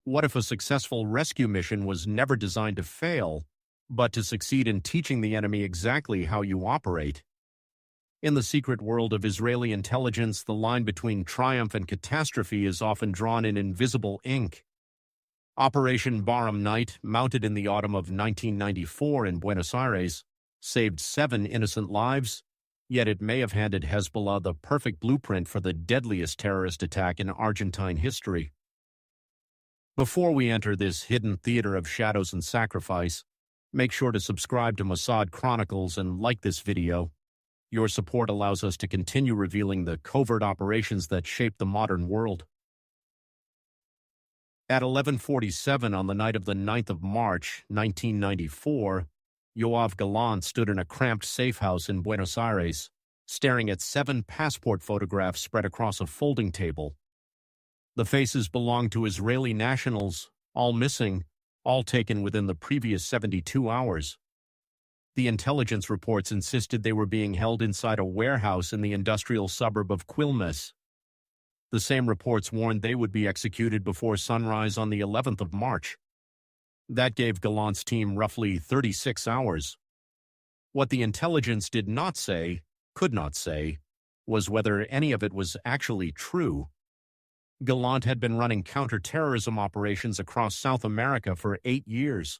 What if a successful rescue mission was never designed to fail, but to succeed in teaching the enemy exactly how you operate? In the secret world of Israeli intelligence, the line between triumph and catastrophe is often drawn in invisible ink. Operation Baram Knight, mounted in the autumn of 1994 in Buenos Aires, saved 7 innocent lives, yet it may have handed Hezbollah the perfect blueprint for the deadliest terrorist attack in Argentine history. Before we enter this hidden theater of shadows and sacrifice, make sure to subscribe to Mossad Chronicles and like this video. Your support allows us to continue revealing the covert operations that shape the modern world. At 11:47 on the night of the 9th of March, 1994, Yoav Gallant stood in a cramped safe house in Buenos Aires, staring at 7 passport photographs spread across a folding table. The faces belonged to Israeli nationals, all missing, all taken within the previous 72 hours. The intelligence reports insisted they were being held inside a warehouse in the industrial suburb of Quilmes. The same reports warned they would be executed before sunrise on the 11th of March. That gave Gallant's team roughly 36 hours. What the intelligence did not say, could not say, was whether any of it was actually true. Gallant had been running counterterrorism operations across South America for 8 years.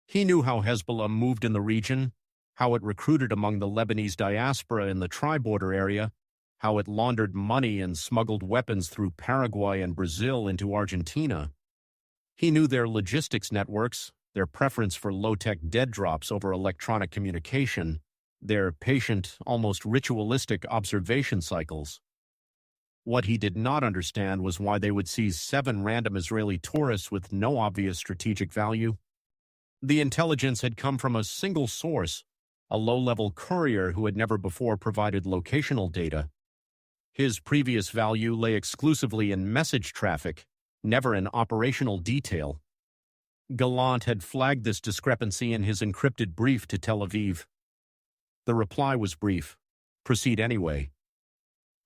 He knew how Hezbollah moved in the region, how it recruited among the Lebanese diaspora in the tri-border area, how it laundered money and smuggled weapons through Paraguay and Brazil into Argentina. He knew their logistics networks, their preference for low-tech dead drops over electronic communication, their patient, almost ritualistic observation cycles. What he did not understand was why they would seize 7 random Israeli tourists with no obvious strategic value. The intelligence had come from a single source, a low-level courier who had never before provided locational data. His previous value lay exclusively in message traffic, never in operational detail. Gallant had flagged this discrepancy in his encrypted brief to Tel Aviv. The reply was brief: proceed anyway.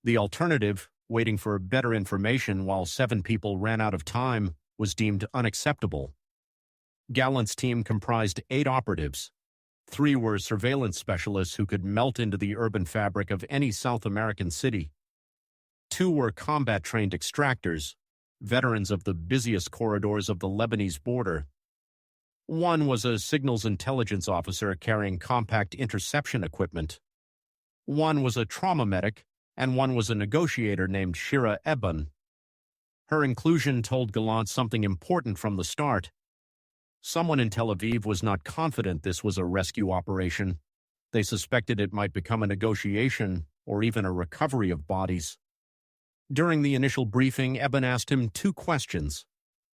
The alternative, waiting for better information while 7 people ran out of time, was deemed unacceptable. Gallant's team comprised 8 operatives. 3 were surveillance specialists who could melt into the urban fabric of any South American city. 2 were combat-trained extractors, veterans of the busiest corridors of the Lebanese border. 1 was a signals intelligence officer carrying compact interception equipment. 1 was a trauma medic, and 1 was a negotiator named Shira Eben. Her inclusion told Gallant something important from the start. Someone in Tel Aviv was not confident this was a rescue operation. They suspected it might become a negotiation or even a recovery of bodies. During the initial briefing, Eben asked him 2 questions.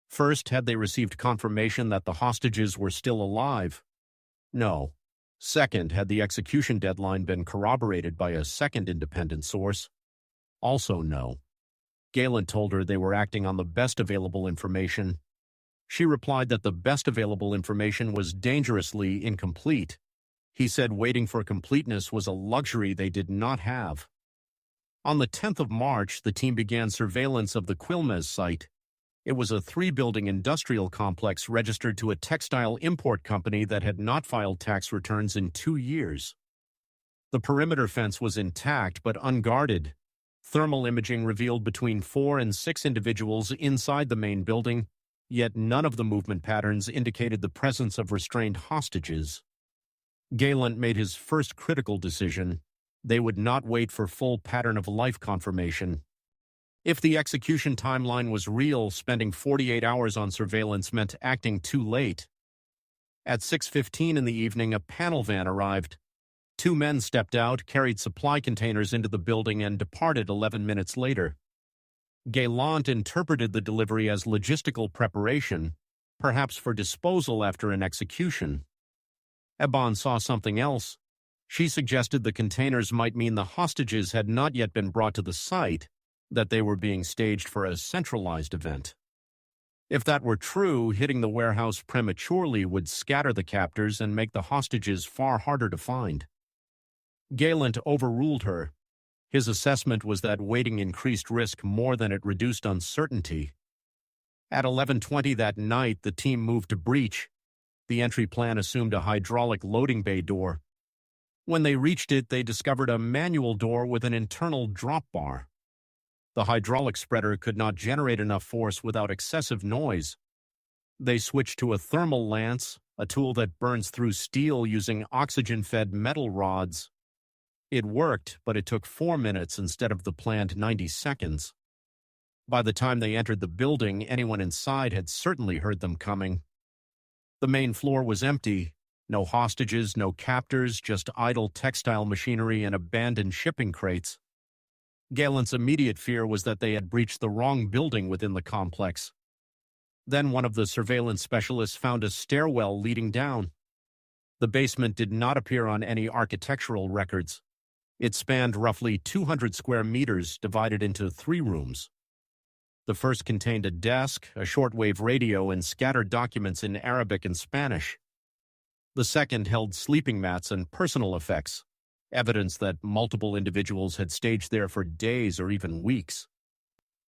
First, had they received confirmation that the hostages were still alive? No. Second, had the execution deadline been corroborated by a second independent source? Also no. Gallant told her they were acting on the best available information. She replied that the best available information was dangerously incomplete. He said waiting for completeness was a luxury they did not have. On the 10th of March, the team began surveillance of the Quilmes site. It was a 3-building industrial complex registered to a textile import company that had not filed tax returns in 2 years. The perimeter fence was intact but unguarded. Thermal imaging revealed between 4 and 6 individuals inside the main building, yet none of the movement patterns indicated the presence of restrained hostages. Gallant made his first critical decision. They would not wait for full pattern-of-life confirmation. If the execution timeline was real, spending 48 hours on surveillance meant acting too late. At 6:15 in the evening, a panel van arrived. 2 men stepped out, carried supply containers into the building, and departed 11 minutes later. Gallant interpreted the delivery as logistical preparation, perhaps for disposal after an execution. Eben saw something else. She suggested the containers might mean the hostages had not yet been brought to the site, that they were being staged for a centralized event. If that were true, hitting the warehouse prematurely would scatter the captors and make the hostages far harder to find. Gallant overruled her. His assessment was that waiting increased risk more than it reduced uncertainty. At 11:20 that night, the team moved to breach. The entry plan assumed a hydraulic loading bay door. When they reached it, they discovered a manual door with an internal drop bar. The hydraulic spreader could not generate enough force without excessive noise. They switched to a thermal lance, a tool that burns through steel using oxygen-fed metal rods. It worked, but it took 4 minutes instead of the planned 90 seconds. By the time they entered the building, anyone inside had certainly heard them coming. The main floor was empty. No hostages, no captors, just idle textile machinery and abandoned shipping crates. Galen's immediate fear was that they had breached the wrong building within the complex. Then one of the surveillance specialists found a stairwell leading down. The basement did not appear on any architectural records. It spanned roughly 200 square meters, divided into 3 rooms. The first contained a desk, a shortwave radio, and scattered documents in Arabic and Spanish. The second held sleeping mats and personal effects, evidence that multiple individuals had staged there for days or even weeks.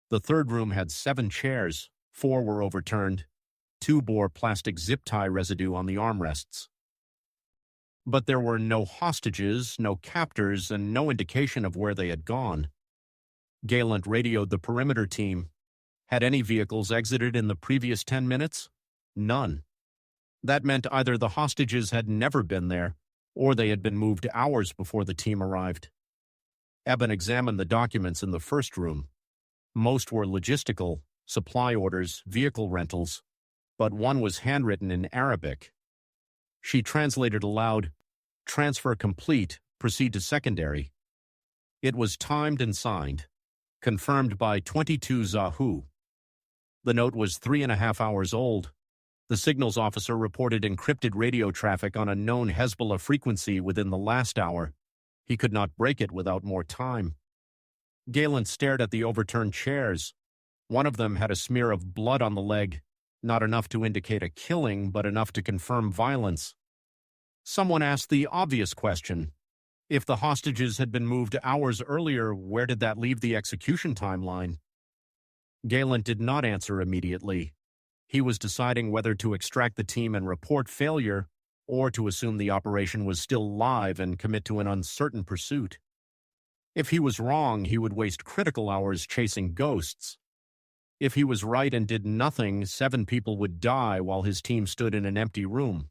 The third room had 7 chairs, 4 were overturned, 2 bore plastic zip tie residue on the armrests. But there were no hostages, no captors, and no indication of where they had gone. Galen radioed the perimeter team. Had any vehicles exited in the previous 10 minutes? None. That meant either the hostages had never been there, or they had been moved hours before the team arrived. Eben examined the documents in the first room. Most were logistical, supply orders, vehicle rentals, but one was handwritten in Arabic. She translated aloud, "Transfer complete, proceed to secondary." It was timed and signed, confirmed by 22 Zahu. The note was 3.5 hours old. The signals officer reported encrypted radio traffic on a known Hezbollah frequency within the last hour. He could not break it without more time. Galen stared at the overturned chairs. One of them had a smear of blood on the leg, not enough to indicate a killing, but enough to confirm violence. Someone asked the obvious question. If the hostages had been moved hours earlier, where did that leave the execution timeline? Galen did not answer immediately. He was deciding whether to extract the team and report failure, or to assume the operation was still live and commit to an uncertain pursuit. If he was wrong, he would waste critical hours chasing ghosts. If he was right and did nothing, 7 people would die while his team stood in an empty room.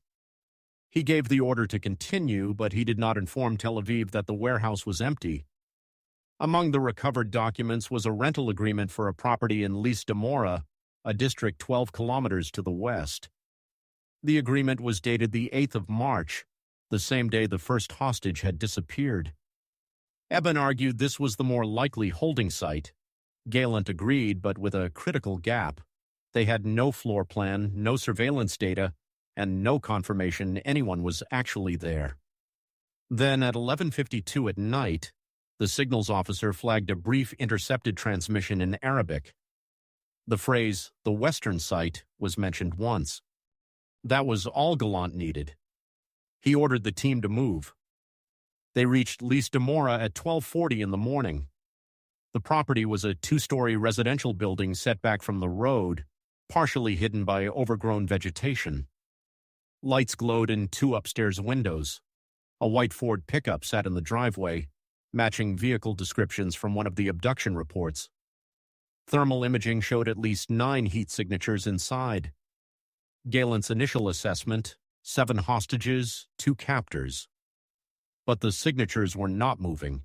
He gave the order to continue, but he did not inform Tel Aviv that the warehouse was empty. Among the recovered documents was a rental agreement for a property in Lis de Mora, a district 12 kilometers to the west. The agreement was dated the 8th of March, the same day the first hostage had disappeared. Eben argued this was the more likely holding site. Galant agreed, but with a critical gap. They had no floor plan, no surveillance data, and no confirmation anyone was actually there. Then at 11:52 at night, the signals officer flagged a brief intercepted transmission in Arabic. The phrase, "the western site," was mentioned once. That was all Gallant needed. He ordered the team to move. They reached Lis de Mora at 12:40 in the morning. The property was a 2-story residential building set back from the road, partially hidden by overgrown vegetation. Lights glowed in 2 upstairs windows. A white Ford pickup sat in the driveway, matching vehicle descriptions from one of the abduction reports. Thermal imaging showed at least 9 heat signatures inside. Galant's initial assessment, 7 hostages, 2 captors. But the signatures were not moving.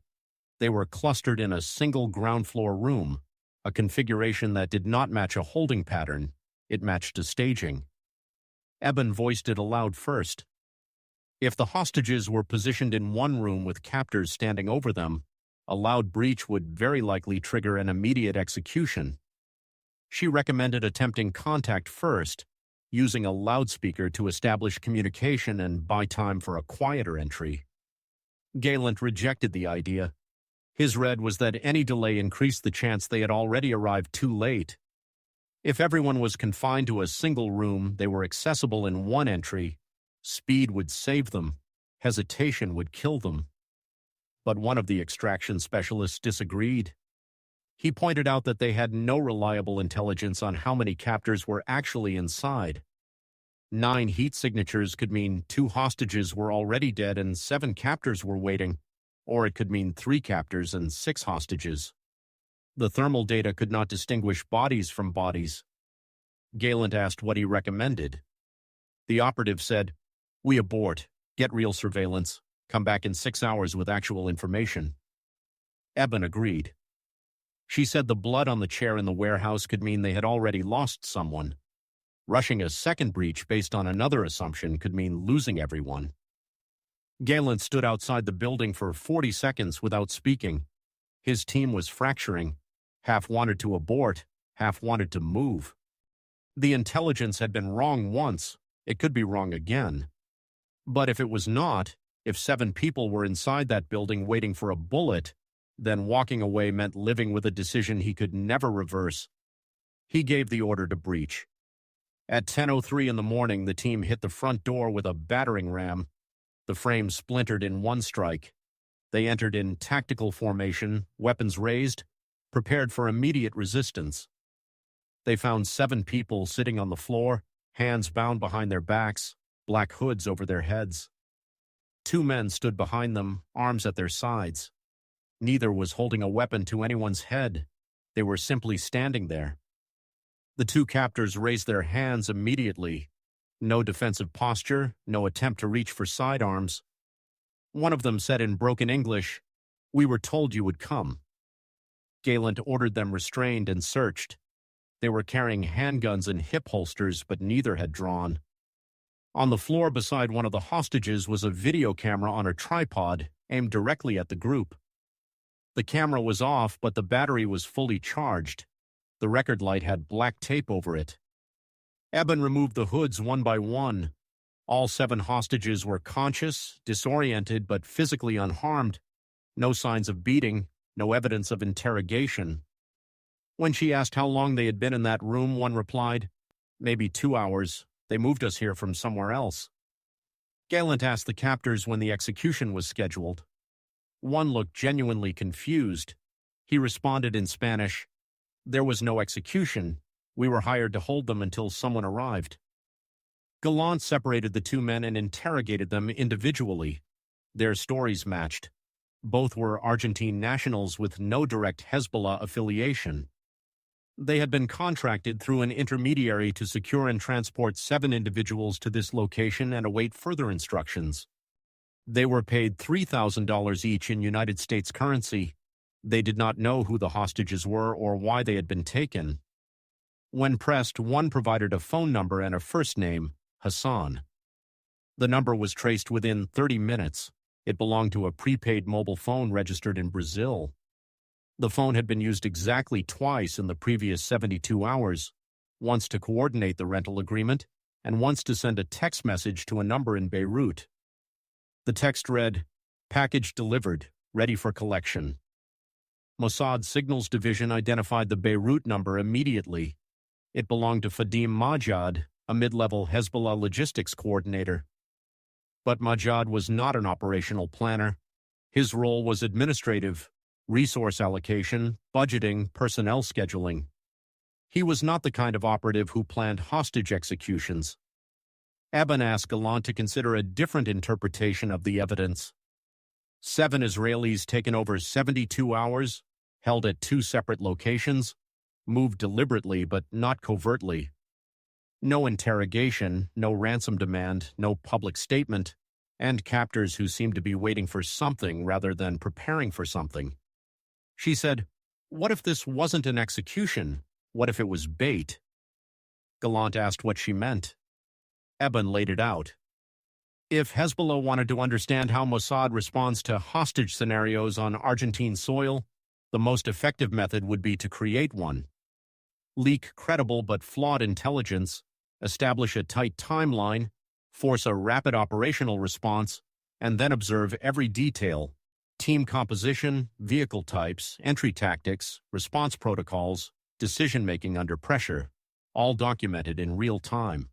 They were clustered in a single ground floor room, a configuration that did not match a holding pattern. It matched a staging. Eben voiced it aloud first. If the hostages were positioned in one room with captors standing over them, a loud breach would very likely trigger an immediate execution. She recommended attempting contact first, using a loudspeaker to establish communication and buy time for a quieter entry. Galant rejected the idea. His read was that any delay increased the chance they had already arrived too late. If everyone was confined to a single room, they were accessible in one entry. Speed would save them. Hesitation would kill them. But one of the extraction specialists disagreed. He pointed out that they had no reliable intelligence on how many captors were actually inside. 9 heat signatures could mean 2 hostages were already dead and 7 captors were waiting, or it could mean 3 captors and 6 hostages. The thermal data could not distinguish bodies from bodies. Gallant asked what he recommended. The operative said, "We abort, get real surveillance, come back in 6 hours with actual information." Eben agreed. She said the blood on the chair in the warehouse could mean they had already lost someone. Rushing a second breach based on another assumption could mean losing everyone. Gallant stood outside the building for 40 seconds without speaking. His team was fracturing. Half wanted to abort, half wanted to move. The intelligence had been wrong once. It could be wrong again. But if it was not, if 7 people were inside that building waiting for a bullet, then walking away meant living with a decision he could never reverse. He gave the order to breach. At 10:03 in the morning, the team hit the front door with a battering ram. The frame splintered in one strike. They entered in tactical formation, weapons raised, prepared for immediate resistance. They found 7 people sitting on the floor, hands bound behind their backs, black hoods over their heads. 2 men stood behind them, arms at their sides. Neither was holding a weapon to anyone's head. They were simply standing there. The 2 captors raised their hands immediately. No defensive posture, no attempt to reach for sidearms. One of them said in broken English, "We were told you would come." Gallant ordered them restrained and searched. They were carrying handguns and hip holsters, but neither had drawn. On the floor beside one of the hostages was a video camera on a tripod, aimed directly at the group. The camera was off, but the battery was fully charged. The record light had black tape over it. Eben removed the hoods one by one. All 7 hostages were conscious, disoriented, but physically unharmed. No signs of beating, no evidence of interrogation. When she asked how long they had been in that room, one replied, "Maybe 2 hours. They moved us here from somewhere else." Gallant asked the captors when the execution was scheduled. One looked genuinely confused. He responded in Spanish, "There was no execution. We were hired to hold them until someone arrived." Gallant separated the 2 men and interrogated them individually. Their stories matched. Both were Argentine nationals with no direct Hezbollah affiliation. They had been contracted through an intermediary to secure and transport 7 individuals to this location and await further instructions. They were paid $3,000 each in United States currency. They did not know who the hostages were or why they had been taken. When pressed, one provided a phone number and a first name, Hassan. The number was traced within 30 minutes. It belonged to a prepaid mobile phone registered in Brazil. The phone had been used exactly twice in the previous 72 hours, once to coordinate the rental agreement and once to send a text message to a number in Beirut. The text read, "Package delivered, ready for collection." Mossad Signals Division identified the Beirut number immediately. It belonged to Fadim Majad, a mid-level Hezbollah logistics coordinator. But Majad was not an operational planner. His role was administrative, resource allocation, budgeting, personnel scheduling. He was not the kind of operative who planned hostage executions. Eben asked Gallant to consider a different interpretation of the evidence. 7 Israelis taken over 72 hours, held at 2 separate locations, moved deliberately but not covertly. No interrogation, no ransom demand, no public statement, and captors who seemed to be waiting for something rather than preparing for something. She said, "What if this wasn't an execution? What if it was bait?" Gallant asked what she meant. Eben laid it out. If Hezbollah wanted to understand how Mossad responds to hostage scenarios on Argentine soil, the most effective method would be to create one. Leak credible but flawed intelligence, establish a tight timeline, force a rapid operational response, and then observe every detail: team composition, vehicle types, entry tactics, response protocols, decision-making under pressure, all documented in real time.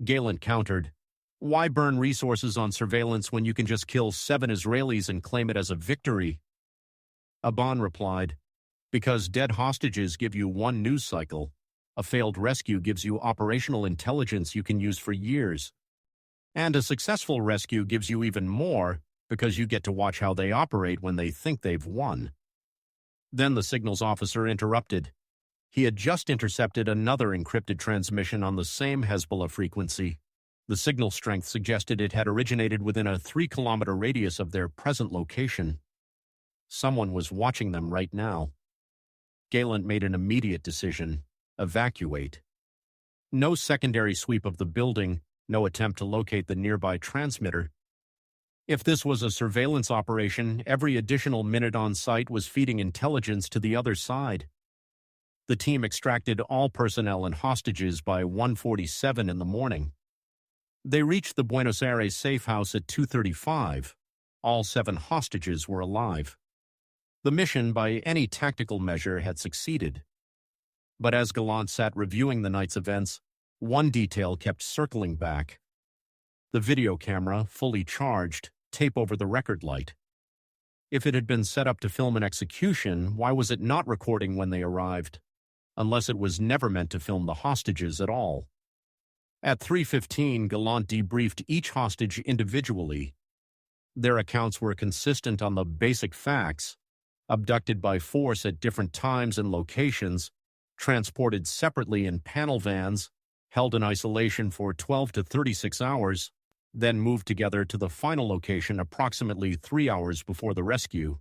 Gallant countered, "Why burn resources on surveillance when you can just kill 7 Israelis and claim it as a victory?" Aban replied, Because dead hostages give you one news cycle, a failed rescue gives you operational intelligence you can use for years. And a successful rescue gives you even more because you get to watch how they operate when they think they've won. Then the signals officer interrupted. He had just intercepted another encrypted transmission on the same Hezbollah frequency. The signal strength suggested it had originated within a 3-kilometer radius of their present location. Someone was watching them right now. Gallant made an immediate decision: evacuate. No secondary sweep of the building, no attempt to locate the nearby transmitter. If this was a surveillance operation, every additional minute on site was feeding intelligence to the other side. The team extracted all personnel and hostages by 1:47 in the morning. They reached the Buenos Aires safe house at 2:35. All 7 hostages were alive. The mission, by any tactical measure, had succeeded. But as Gallant sat reviewing the night's events, one detail kept circling back. The video camera, fully charged, tape over the record light. If it had been set up to film an execution, why was it not recording when they arrived? Unless it was never meant to film the hostages at all. At 3:15, Gallant debriefed each hostage individually. Their accounts were consistent on the basic facts: abducted by force at different times and locations, transported separately in panel vans, held in isolation for 12 to 36 hours, then moved together to the final location approximately 3 hours before the rescue.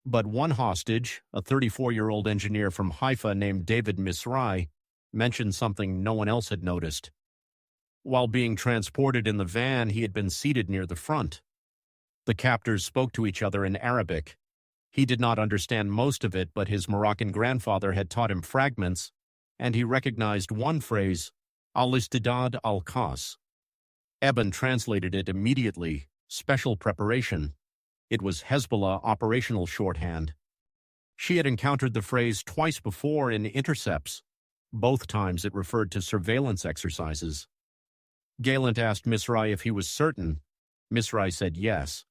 But one hostage, a 34-year-old engineer from Haifa named David Misrai, mentioned something no one else had noticed. While being transported in the van, he had been seated near the front. The captors spoke to each other in Arabic. He did not understand most of it, but his Moroccan grandfather had taught him fragments, and he recognized one phrase, al-istidad al-Qas. Eben translated it immediately: special preparation. It was Hezbollah operational shorthand. She had encountered the phrase twice before in intercepts. Both times it referred to surveillance exercises. Gallant asked Misrai if he was certain. Misrai said yes.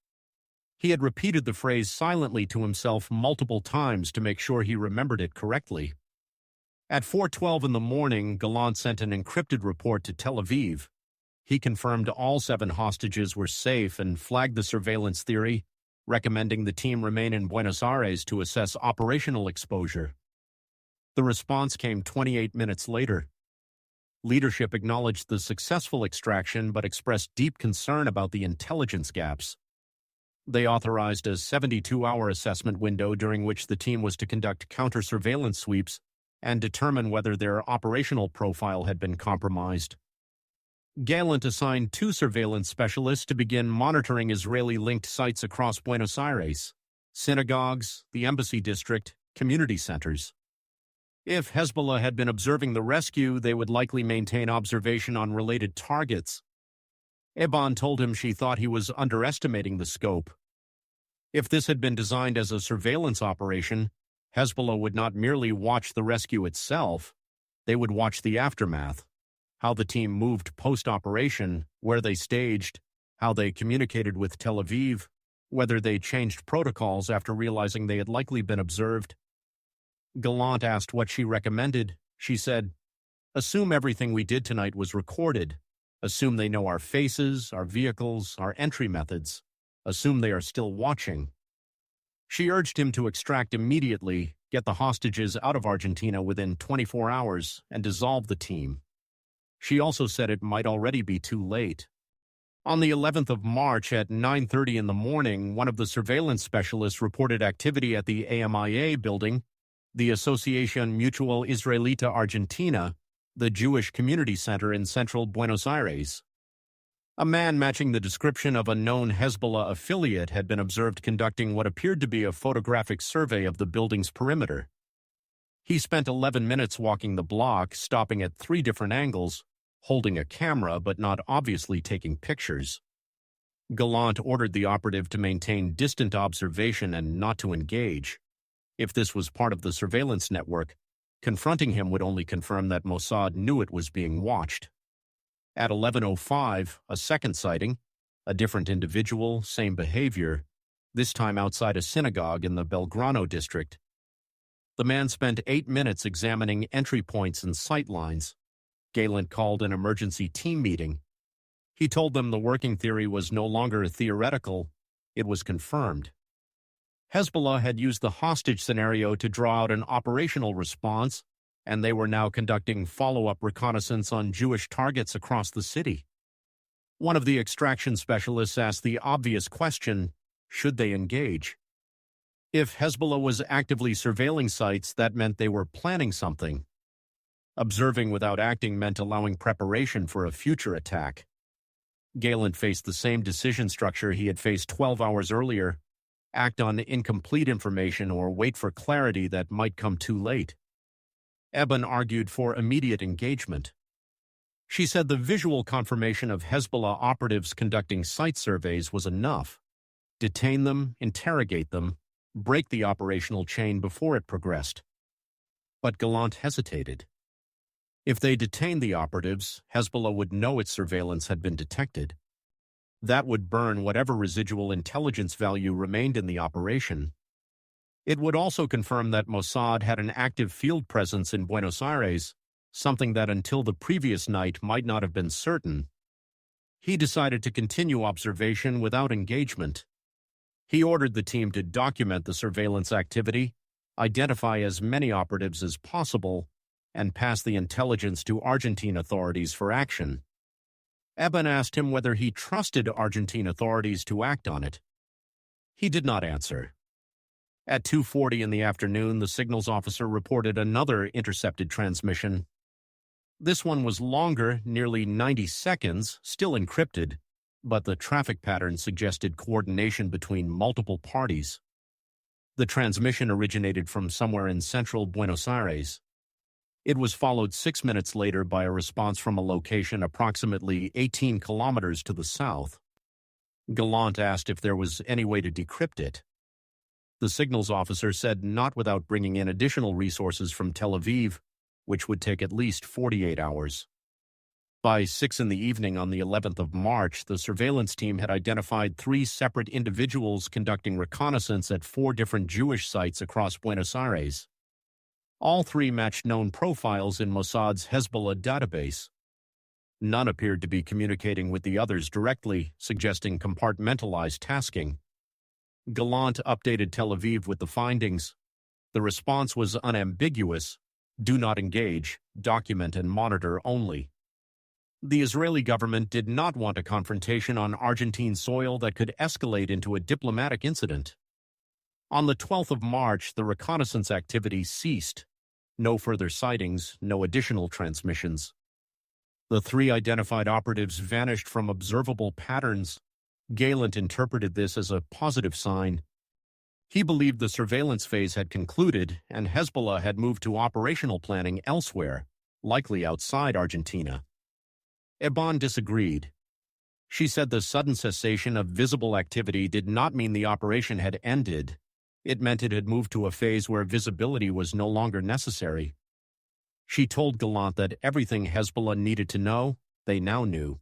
He had repeated the phrase silently to himself multiple times to make sure he remembered it correctly. At 4:12 in the morning, Gallant sent an encrypted report to Tel Aviv. He confirmed all 7 hostages were safe and flagged the surveillance theory, recommending the team remain in Buenos Aires to assess operational exposure. The response came 28 minutes later. Leadership acknowledged the successful extraction but expressed deep concern about the intelligence gaps. They authorized a 72-hour assessment window during which the team was to conduct counter-surveillance sweeps and determine whether their operational profile had been compromised. Gallant assigned 2 surveillance specialists to begin monitoring Israeli-linked sites across Buenos Aires: synagogues, the embassy district, community centers. If Hezbollah had been observing the rescue, they would likely maintain observation on related targets. Eban told him she thought he was underestimating the scope. If this had been designed as a surveillance operation, Hezbollah would not merely watch the rescue itself, they would watch the aftermath: how the team moved post-operation, where they staged, how they communicated with Tel Aviv, whether they changed protocols after realizing they had likely been observed. Gallant asked what she recommended. She said, "Assume everything we did tonight was recorded. Assume they know our faces, our vehicles, our entry methods. Assume they are still watching." She urged him to extract immediately, get the hostages out of Argentina within 24 hours, and dissolve the team. She also said it might already be too late. On the 11th of March at 9:30 in the morning, one of the surveillance specialists reported activity at the AMIA building, the Asociación Mutual Israelita Argentina, the Jewish community center in central Buenos Aires. A man matching the description of a known Hezbollah affiliate had been observed conducting what appeared to be a photographic survey of the building's perimeter. He spent 11 minutes walking the block, stopping at 3 different angles, holding a camera but not obviously taking pictures. Gallant ordered the operative to maintain distant observation and not to engage. If this was part of the surveillance network, confronting him would only confirm that Mossad knew it was being watched. At 11:05, a second sighting, a different individual, same behavior, this time outside a synagogue in the Belgrano district. The man spent 8 minutes examining entry points and sight lines. Gallant called an emergency team meeting. He told them the working theory was no longer theoretical, it was confirmed. Hezbollah had used the hostage scenario to draw out an operational response, and they were now conducting follow-up reconnaissance on Jewish targets across the city. One of the extraction specialists asked the obvious question, should they engage? If Hezbollah was actively surveilling sites, that meant they were planning something. Observing without acting meant allowing preparation for a future attack. Gallant faced the same decision structure he had faced 12 hours earlier: act on incomplete information or wait for clarity that might come too late. Eben argued for immediate engagement. She said the visual confirmation of Hezbollah operatives conducting site surveys was enough. Detain them, interrogate them, break the operational chain before it progressed. But Gallant hesitated. If they detained the operatives, Hezbollah would know its surveillance had been detected. That would burn whatever residual intelligence value remained in the operation. It would also confirm that Mossad had an active field presence in Buenos Aires, something that until the previous night might not have been certain. He decided to continue observation without engagement. He ordered the team to document the surveillance activity, identify as many operatives as possible, and pass the intelligence to Argentine authorities for action. Eben asked him whether he trusted Argentine authorities to act on it. He did not answer. At 2:40 in the afternoon, the signals officer reported another intercepted transmission. This one was longer, nearly 90 seconds, still encrypted, but the traffic pattern suggested coordination between multiple parties. The transmission originated from somewhere in central Buenos Aires. It was followed 6 minutes later by a response from a location approximately 18 kilometers to the south. Gallant asked if there was any way to decrypt it. The signals officer said not without bringing in additional resources from Tel Aviv, which would take at least 48 hours. By 6 in the evening on the 11th of March, the surveillance team had identified 3 separate individuals conducting reconnaissance at 4 different Jewish sites across Buenos Aires. All 3 matched known profiles in Mossad's Hezbollah database. None appeared to be communicating with the others directly, suggesting compartmentalized tasking. Gallant updated Tel Aviv with the findings. The response was unambiguous: do not engage, document and monitor only. The Israeli government did not want a confrontation on Argentine soil that could escalate into a diplomatic incident. On the 12th of March, the reconnaissance activity ceased. No further sightings, no additional transmissions. The 3 identified operatives vanished from observable patterns. Gallant interpreted this as a positive sign. He believed the surveillance phase had concluded and Hezbollah had moved to operational planning elsewhere, likely outside Argentina. Eben disagreed. She said the sudden cessation of visible activity did not mean the operation had ended. It meant it had moved to a phase where visibility was no longer necessary. She told Gallant that everything Hezbollah needed to know, they now knew.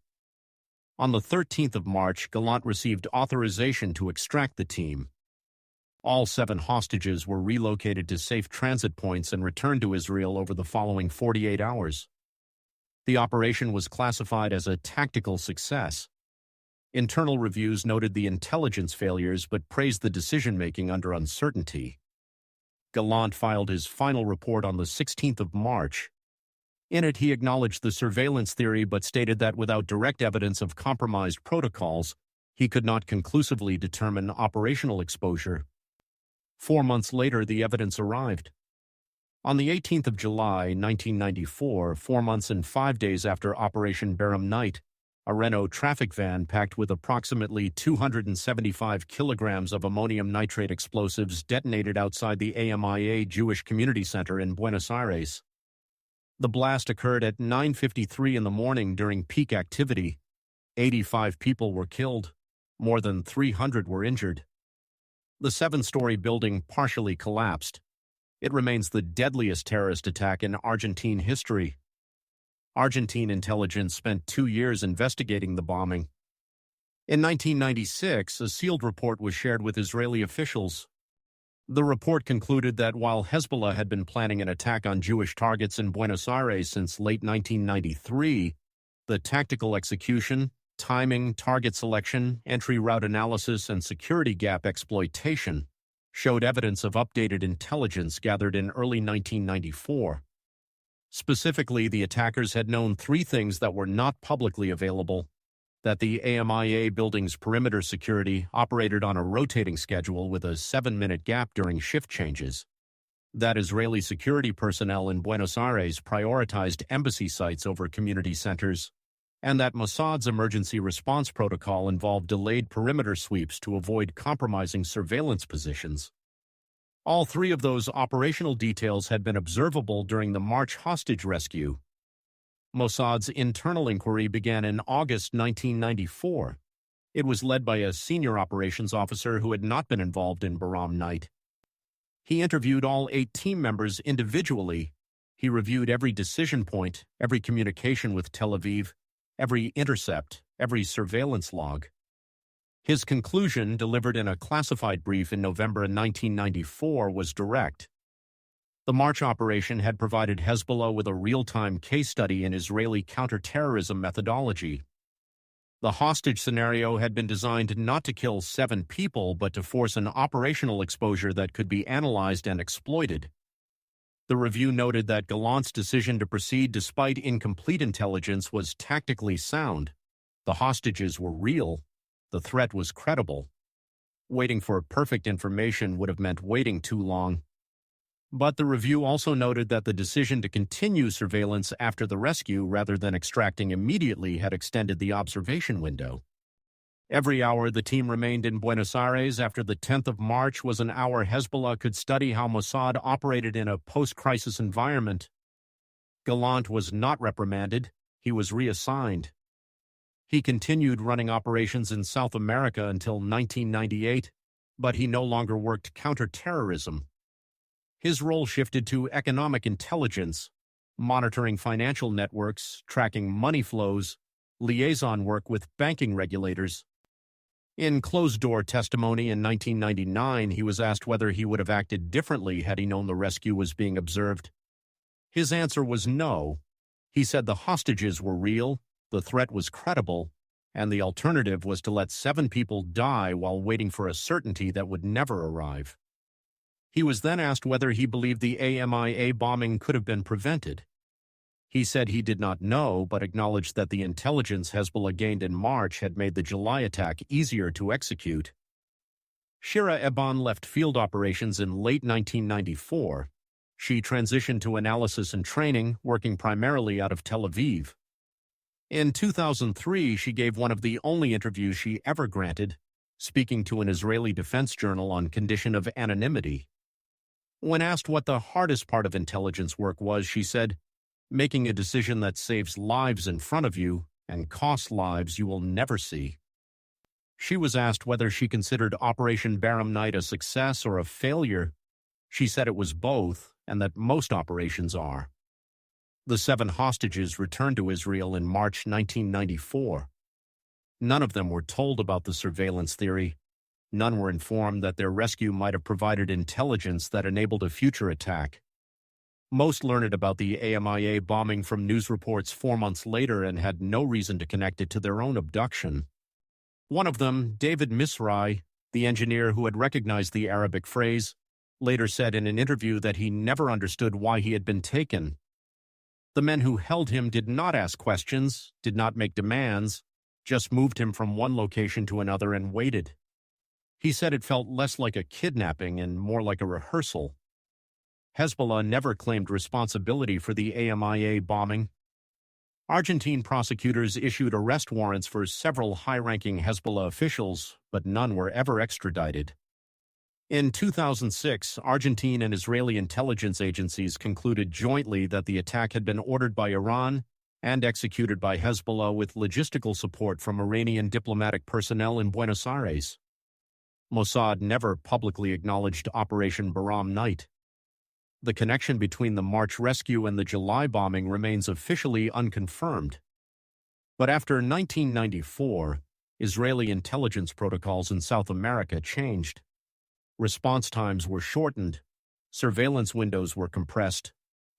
On the 13th of March, Gallant received authorization to extract the team. All 7 hostages were relocated to safe transit points and returned to Israel over the following 48 hours. The operation was classified as a tactical success. Internal reviews noted the intelligence failures but praised the decision-making under uncertainty. Gallant filed his final report on the 16th of March. In it, he acknowledged the surveillance theory but stated that without direct evidence of compromised protocols, he could not conclusively determine operational exposure. 4 months later, the evidence arrived. On the 18th of July, 1994, 4 months and 5 days after Operation Baram Knight, a Renault traffic van packed with approximately 275 kilograms of ammonium nitrate explosives detonated outside the AMIA Jewish Community Center in Buenos Aires. The blast occurred at 9:53 in the morning during peak activity. 85 people were killed. More than 300 were injured. The 7-story building partially collapsed. It remains the deadliest terrorist attack in Argentine history. Argentine intelligence spent 2 years investigating the bombing. In 1996, a sealed report was shared with Israeli officials. The report concluded that while Hezbollah had been planning an attack on Jewish targets in Buenos Aires since late 1993, the tactical execution, timing, target selection, entry route analysis, and security gap exploitation showed evidence of updated intelligence gathered in early 1994. Specifically, the attackers had known three things that were not publicly available: that the AMIA building's perimeter security operated on a rotating schedule with a 7-minute gap during shift changes, that Israeli security personnel in Buenos Aires prioritized embassy sites over community centers, and that Mossad's emergency response protocol involved delayed perimeter sweeps to avoid compromising surveillance positions. All three of those operational details had been observable during the March hostage rescue. Mossad's internal inquiry began in August 1994. It was led by a senior operations officer who had not been involved in Baram Knight. He interviewed all 8 team members individually. He reviewed every decision point, every communication with Tel Aviv, every intercept, every surveillance log. His conclusion, delivered in a classified brief in November 1994, was direct. The March operation had provided Hezbollah with a real-time case study in Israeli counterterrorism methodology. The hostage scenario had been designed not to kill 7 people, but to force an operational exposure that could be analyzed and exploited. The review noted that Gallant's decision to proceed despite incomplete intelligence was tactically sound. The hostages were real. The threat was credible. Waiting for perfect information would have meant waiting too long. But the review also noted that the decision to continue surveillance after the rescue rather than extracting immediately had extended the observation window. Every hour the team remained in Buenos Aires after the 10th of March was an hour Hezbollah could study how Mossad operated in a post-crisis environment. Gallant was not reprimanded. He was reassigned. He continued running operations in South America until 1998, but he no longer worked counterterrorism. His role shifted to economic intelligence, monitoring financial networks, tracking money flows, liaison work with banking regulators. In closed-door testimony in 1999, he was asked whether he would have acted differently had he known the rescue was being observed. His answer was no. He said the hostages were real, the threat was credible, and the alternative was to let 7 people die while waiting for a certainty that would never arrive. He was then asked whether he believed the AMIA bombing could have been prevented. He said he did not know, but acknowledged that the intelligence Hezbollah gained in March had made the July attack easier to execute. Shira Eban left field operations in late 1994. She transitioned to analysis and training, working primarily out of Tel Aviv. In 2003, she gave one of the only interviews she ever granted, speaking to an Israeli defense journal on condition of anonymity. When asked what the hardest part of intelligence work was, she said, "Making a decision that saves lives in front of you and costs lives you will never see." She was asked whether she considered Operation Baram Knight a success or a failure. She said it was both, and that most operations are. The 7 hostages returned to Israel in March 1994. None of them were told about the surveillance theory. None were informed that their rescue might have provided intelligence that enabled a future attack. Most learned about the AMIA bombing from news reports 4 months later and had no reason to connect it to their own abduction. One of them, David Misrai, the engineer who had recognized the Arabic phrase, later said in an interview that he never understood why he had been taken. The men who held him did not ask questions, did not make demands, just moved him from one location to another and waited. He said it felt less like a kidnapping and more like a rehearsal. Hezbollah never claimed responsibility for the AMIA bombing. Argentine prosecutors issued arrest warrants for several high-ranking Hezbollah officials, but none were ever extradited. In 2006, Argentine and Israeli intelligence agencies concluded jointly that the attack had been ordered by Iran and executed by Hezbollah with logistical support from Iranian diplomatic personnel in Buenos Aires. Mossad never publicly acknowledged Operation Baram Knight. The connection between the March rescue and the July bombing remains officially unconfirmed. But after 1994, Israeli intelligence protocols in South America changed. Response times were shortened, surveillance windows were compressed,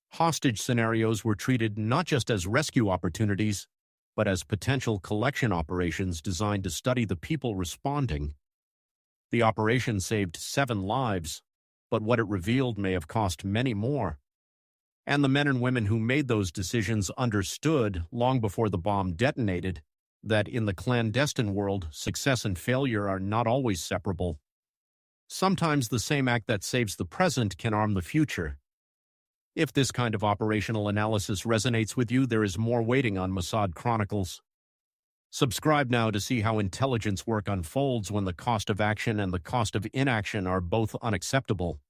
hostage scenarios were treated not just as rescue opportunities, but as potential collection operations designed to study the people responding. The operation saved 7 lives, but what it revealed may have cost many more. And the men and women who made those decisions understood, long before the bomb detonated, that in the clandestine world, success and failure are not always separable. Sometimes the same act that saves the present can harm the future. If this kind of operational analysis resonates with you, there is more waiting on Mossad Chronicles. Subscribe now to see how intelligence work unfolds when the cost of action and the cost of inaction are both unacceptable.